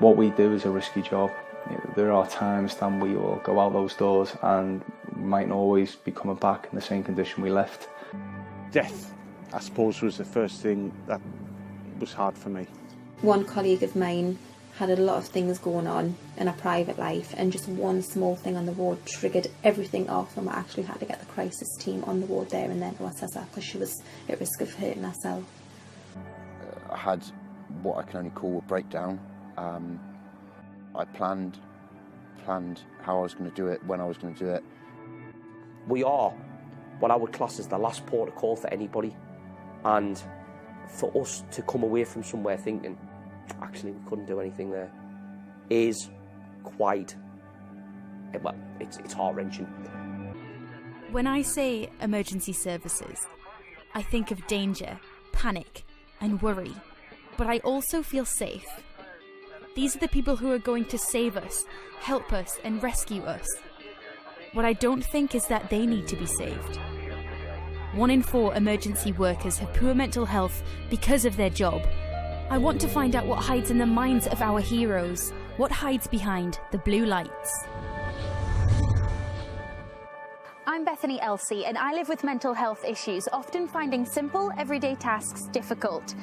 What we do is a risky job. There are times that we will go out those doors and might not always be coming back in the same condition we left. Death, I suppose, was the first thing that was hard for me. One colleague of mine had a lot of things going on in her private life, and just one small thing on the ward triggered everything off, and we actually had to get the crisis team on the ward there and then to assess her because she was at risk of hurting herself. I had what I can only call a breakdown. I planned how I was going to do it, when I was going to do it. We are what I would class as the last port of call for anybody, and for us to come away from somewhere thinking, actually we couldn't do anything there, is quite, well, it's heart-wrenching. When I say emergency services, I think of danger, panic and worry, but I also feel safe. These are the people who are going to save us, help us and rescue us. What I don't think is that they need to be saved. 1 in 4 emergency workers have poor mental health because of their job. I want to find out what hides in the minds of our heroes, what hides behind the blue lights. I'm Bethany Elsey, and I live with mental health issues, often finding simple, everyday tasks difficult.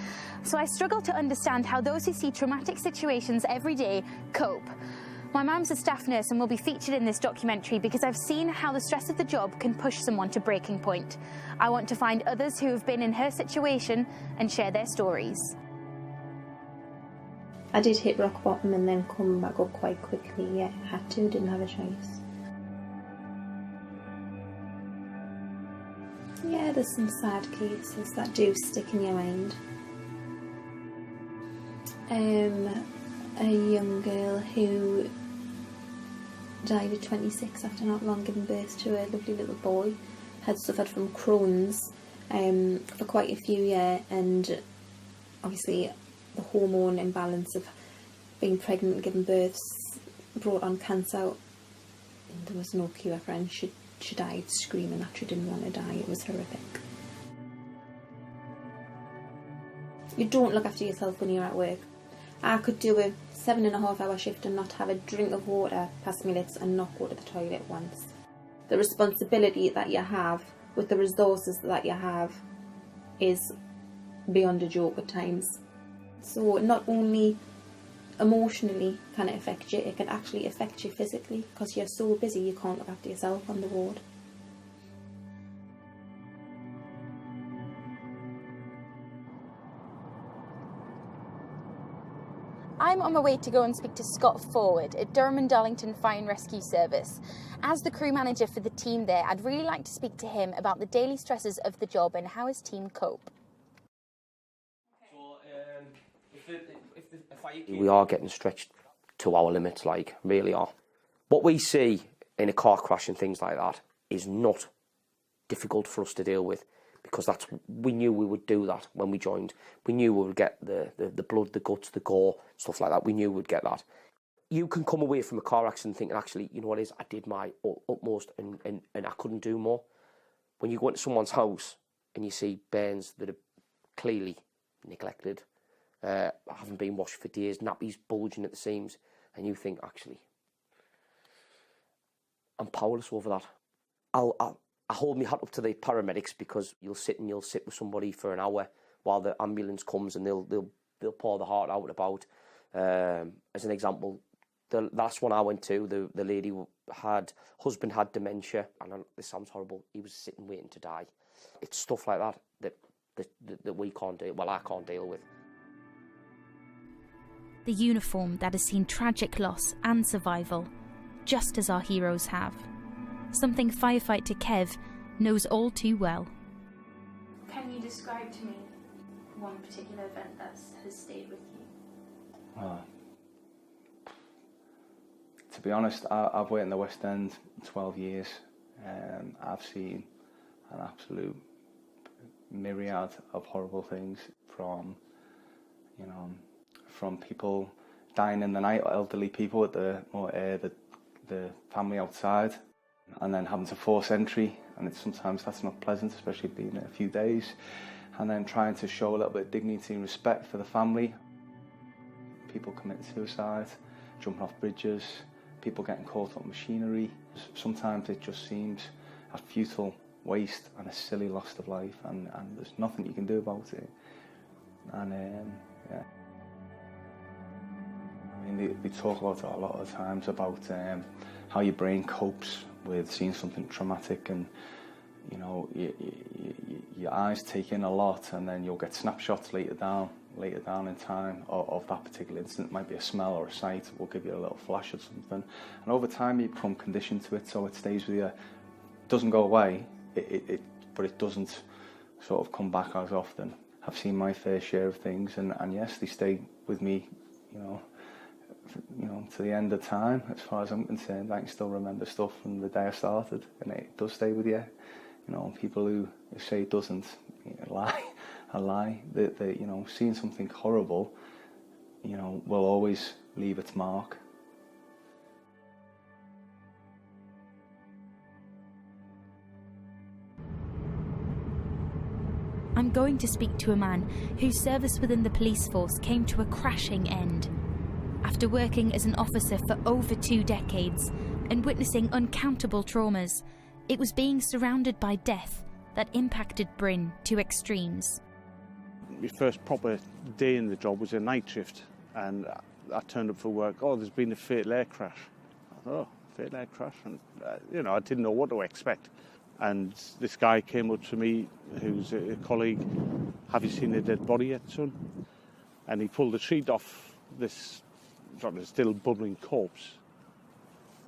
So I struggle to understand how those who see traumatic situations every day cope. My mum's a staff nurse and will be featured in this documentary because I've seen how the stress of the job can push someone to breaking point. I want to find others who have been in her situation and share their stories. I did hit rock bottom and then come back up quite quickly. Yeah, had to, didn't have a choice. Yeah, there's some sad cases that do stick in your mind. A young girl who died at 26 after not long giving birth to a lovely little boy, had suffered from Crohn's for quite a few years, and obviously the hormone imbalance of being pregnant and giving birth brought on cancer, and there was no cure for it. She died screaming that she didn't want to die. It was horrific. You don't look after yourself when you're at work. I could do a 7.5-hour shift and not have a drink of water past my lips and not go to the toilet once. The responsibility that you have with the resources that you have is beyond a joke at times. So not only emotionally can it affect you, it can actually affect you physically because you're so busy you can't look after yourself on the ward. I'm on my way to go and speak to Scott Forward at Durham and Darlington Fire and Rescue Service. As the crew manager for the team there, I'd really like to speak to him about the daily stresses of the job and how his team cope. We are getting stretched to our limits, like, really are. What we see in a car crash and things like that is not difficult for us to deal with, because we knew we would do that when we joined. We knew we would get the blood, the guts, the gore, stuff like that. We knew we'd get that. You can come away from a car accident thinking, actually, you know what it is, I did my utmost and I couldn't do more. When you go into someone's house and you see burns that are clearly neglected, haven't been washed for days, nappies bulging at the seams, and you think, actually, I'm powerless over that. I hold my hat up to the paramedics, because you'll sit with somebody for an hour while the ambulance comes, and they'll pour the heart out about. As an example, the last one I went to, the lady husband had dementia, and this sounds horrible, he was sitting waiting to die. It's stuff like that we can't deal. Well, I can't deal with. The uniform that has seen tragic loss and survival, just as our heroes have. Something firefighter Kev knows all too well. Can you describe to me one particular event that has stayed with you? To be honest, I've worked in the West End 12 years, and I've seen an absolute myriad of horrible things, from people dying in the night, elderly people with the family outside, and then having to force entry, and sometimes that's not pleasant, especially being a few days, and then trying to show a little bit of dignity and respect for the family. people committing suicide, jumping off bridges, people getting caught up in machinery. Sometimes it just seems a futile waste and a silly loss of life, and there's nothing you can do about it. And yeah. I mean, they talk about it a lot of times about how your brain copes with seeing something traumatic, and you know, your eyes take in a lot, and then you'll get snapshots later down in time of that particular incident. It might be a smell or a sight, will give you a little flash or something, and over time you become conditioned to it, so it stays with you. It doesn't go away, but it doesn't sort of come back as often. I've seen my fair share of things, and yes, they stay with me, you know, to the end of time. As far as I'm concerned, I can still remember stuff from the day I started, and it does stay with you. You know, people who say it doesn't, lie. They, you know, seeing something horrible, you know, will always leave its mark. I'm going to speak to a man whose service within the police force came to a crashing end. After working as an officer for over 2 decades and witnessing uncountable traumas, it was being surrounded by death that impacted Bryn to extremes. My first proper day in the job was a night shift, and I turned up for work. Oh, there's been a fatal air crash. I thought, oh, fatal air crash? And, you know, I didn't know what to expect. And this guy came up to me, who's a colleague. Have you seen a dead body yet, son? And he pulled the sheet off this sort of still bubbling corpse.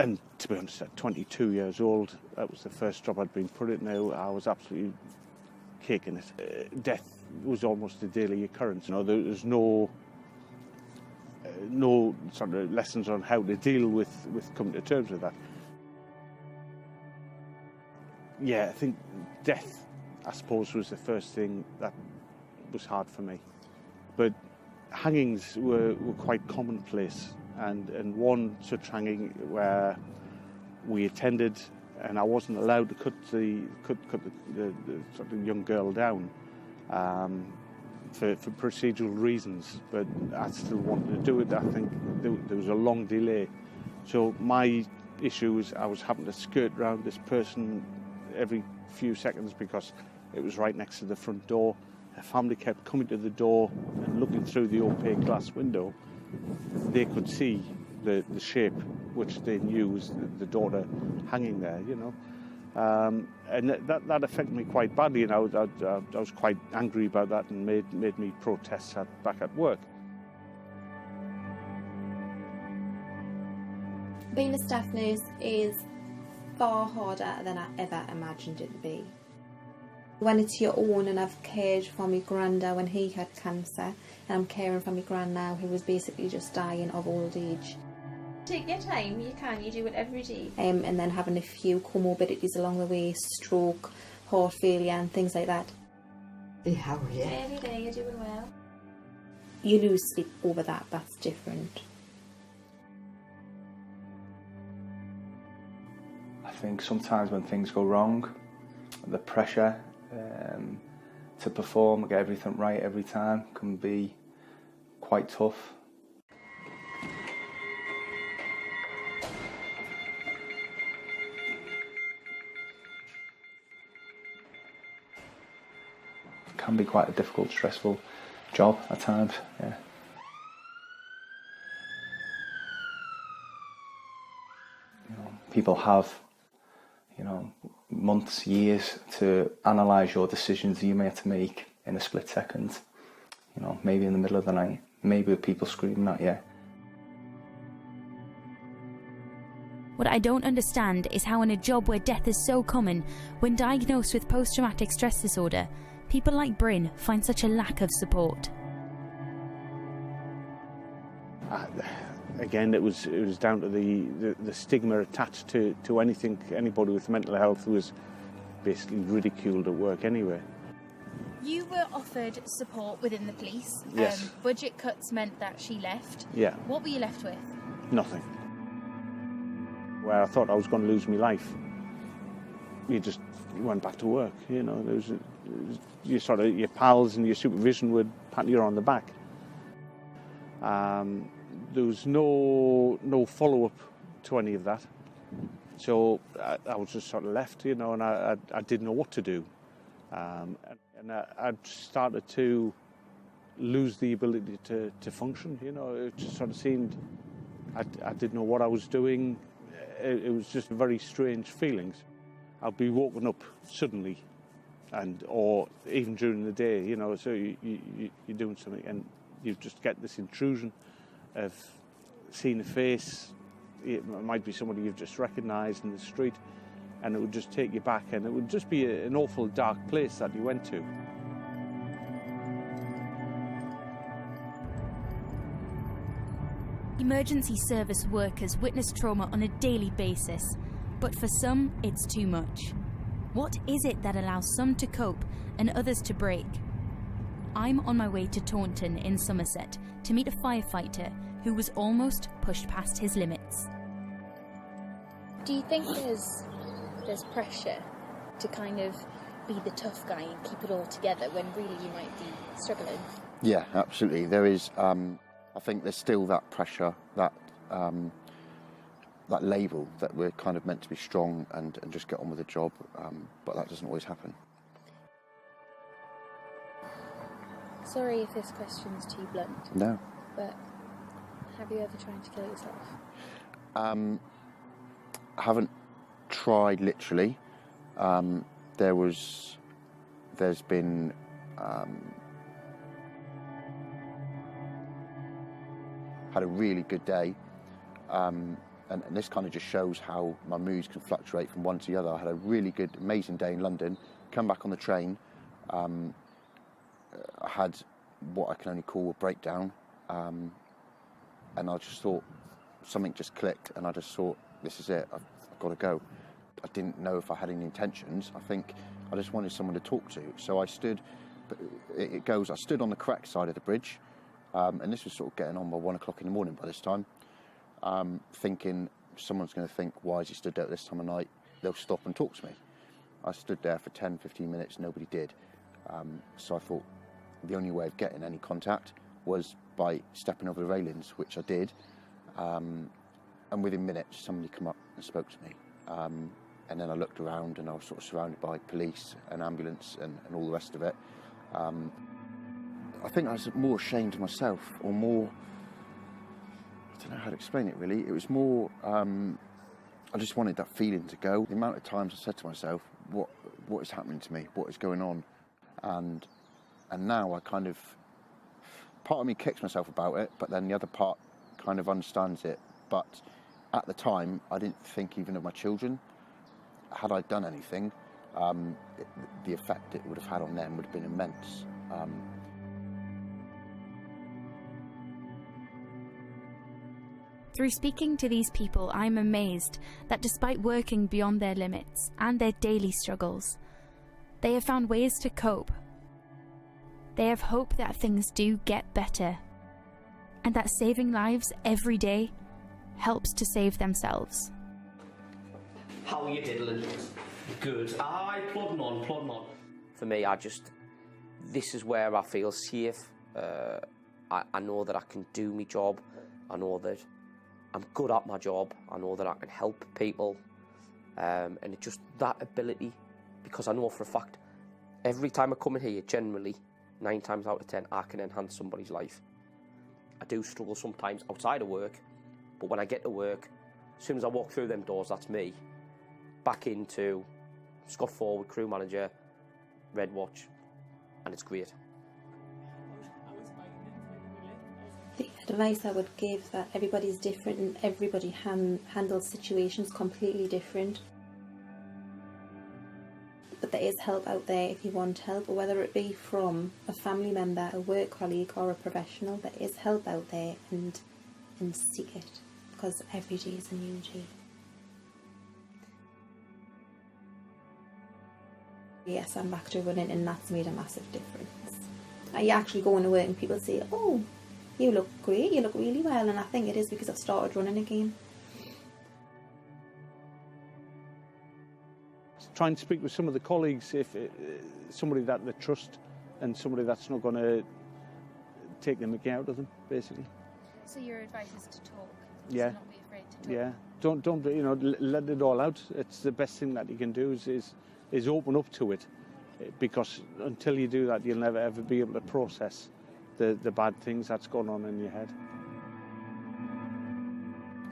And to be honest, at 22 years old, that was the first job I'd been put in. Now I was absolutely kicking it. Death was almost a daily occurrence. You know, there's no sort of lessons on how to deal with coming to terms with that. Yeah, I think death, I suppose, was the first thing that was hard for me. But hangings were quite commonplace. And one such hanging where we attended, and I wasn't allowed to cut the sort of young girl down for procedural reasons, but I still wanted to do it. I think there was a long delay. So my issue was I was having to skirt around this person every few seconds because it was right next to the front door. Her family kept coming to the door and looking through the opaque glass window. They could see the shape which they knew was the daughter hanging there, you know. And that affected me quite badly, and I was quite angry about that, and made me protest back at work. Being a staff nurse is far harder than I ever imagined it to be. When it's your own, and I've cared for my granddad when he had cancer, and I'm caring for my gran now who was basically just dying of old age. Take your time, you do it every day. And then having a few comorbidities along the way, stroke, heart failure and things like that. How are you? Every day you're doing well. You lose sleep over that, that's different. I think sometimes when things go wrong, the pressure to perform, get everything right every time can be quite tough. It can be quite a difficult, stressful job at times, yeah. You know, people have, you know, months, years to analyse your decisions you may have to make in a split second. You know, maybe in the middle of the night, maybe with people screaming at you. What I don't understand is how in a job where death is so common, when diagnosed with post-traumatic stress disorder, people like Bryn find such a lack of support. Again, it was down to the stigma attached to anything. Anybody with mental health was basically ridiculed at work anyway. You were offered support within the police. Yes. Budget cuts meant that she left. Yeah. What were you left with? Nothing. Where I thought I was going to lose my life, you went back to work. You know, your pals and your supervision would pat you on the back. There was no follow-up to any of that. So I was just sort of left, you know, and I didn't know what to do. And I'd started to lose the ability to function, you know. It just sort of seemed I didn't know what I was doing. It was just very strange feelings. I'd be woken up suddenly, or even during the day, you know, so you're doing something and you just get this intrusion of seeing a face. It might be somebody you've just recognised in the street, and it would just take you back, and it would just be an awful dark place that you went to. Emergency service workers witness trauma on a daily basis, but for some, it's too much. What is it that allows some to cope and others to break? I'm on my way to Taunton in Somerset to meet a firefighter who was almost pushed past his limits. Do you think there's pressure to kind of be the tough guy and keep it all together when really you might be struggling? Yeah, absolutely. There is. I think there's still that pressure, that label that we're kind of meant to be strong and just get on with the job, but that doesn't always happen. Sorry if this question's too blunt. No. But have you ever tried to kill yourself? I haven't tried literally. There's been had a really good day, and this kind of just shows how my moods can fluctuate from one to the other. I had a really good, amazing day in London, come back on the train, I had what I can only call a breakdown, and I just thought, something just clicked, and I just thought, this is it, I've got to go. I didn't know if I had any intentions. I think I just wanted someone to talk to. So I stood, I stood on the correct side of the bridge, and this was sort of getting on by 1 o'clock in the morning by this time, thinking someone's going to think, why has he stood there at this time of night? They'll stop and talk to me. I stood there for 10, 15 minutes, nobody did. So I thought the only way of getting any contact was by stepping over the railings, which I did. And within minutes, somebody come up and spoke to me. And then I looked around and I was sort of surrounded by police and ambulance and all the rest of it. I think I was more ashamed of myself, or more, I don't know how to explain it really. It was more, I just wanted that feeling to go. The amount of times I said to myself, what is happening to me? What is going on? And now I kind of, part of me kicks myself about it, but then the other part kind of understands it. But at the time, I didn't think even of my children. Had I done anything, the effect it would have had on them would have been immense. Through speaking to these people, I'm amazed that despite working beyond their limits and their daily struggles, they have found ways to cope. They have hope that things do get better, and that saving lives every day helps to save themselves. How are you diddling? Good. Aye, plodding on, plodding on. For me, this is where I feel safe. I know that I can do my job. I know that I'm good at my job. I know that I can help people. And it's just that ability, because I know for a fact, every time I come in here, generally, 9 times out of 10, I can enhance somebody's life. I do struggle sometimes outside of work, but when I get to work, as soon as I walk through them doors, that's me. Back into Scott Forward, crew manager, Red Watch, and it's great. The advice I would give, that everybody's different and everybody handles situations completely different. But there is help out there if you want help, or whether it be from a family member, a work colleague or a professional, there is help out there, and seek it, because every day is a new day. Yes, I'm back to running, and that's made a massive difference. I actually go into work and people say, oh, you look great, you look really well, and I think it is because I've started running again. Try and speak with some of the colleagues, if somebody that they trust and somebody that's not going to take the mickey out of them, basically. So your advice is to talk. Yeah. To not be afraid to talk. Yeah, don't you know, let it all out. It's the best thing that you can do is open up to it, because until you do that, you'll never ever be able to process the bad things that's going on in your head.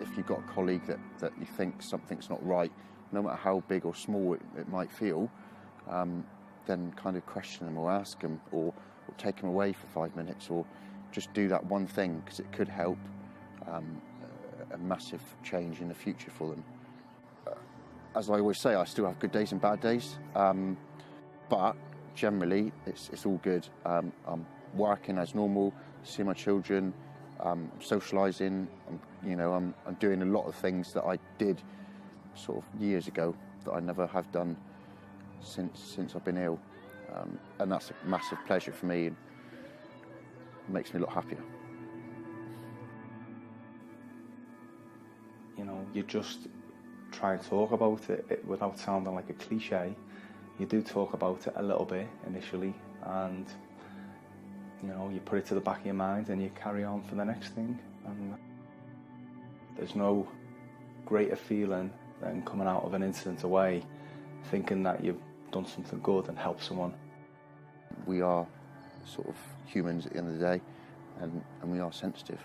If you've got a colleague that you think something's not right, no matter how big or small it might feel, then kind of question them or ask them or take them away for 5 minutes, or just do that one thing, because it could help a massive change in the future for them. As I always say, I still have good days and bad days, but generally it's all good. I'm working as normal, seeing my children, socialising. I'm doing a lot of things that I did sort of years ago that I never have done since I've been ill, and that's a massive pleasure for me and makes me a lot happier. You know, you just try and talk about it without sounding like a cliche. You do talk about it a little bit initially, and you know, you put it to the back of your mind and you carry on for the next thing. And there's no greater feeling than coming out of an incident away thinking that you've done something good and helped someone. We are sort of humans at the end of the day, and we are sensitive.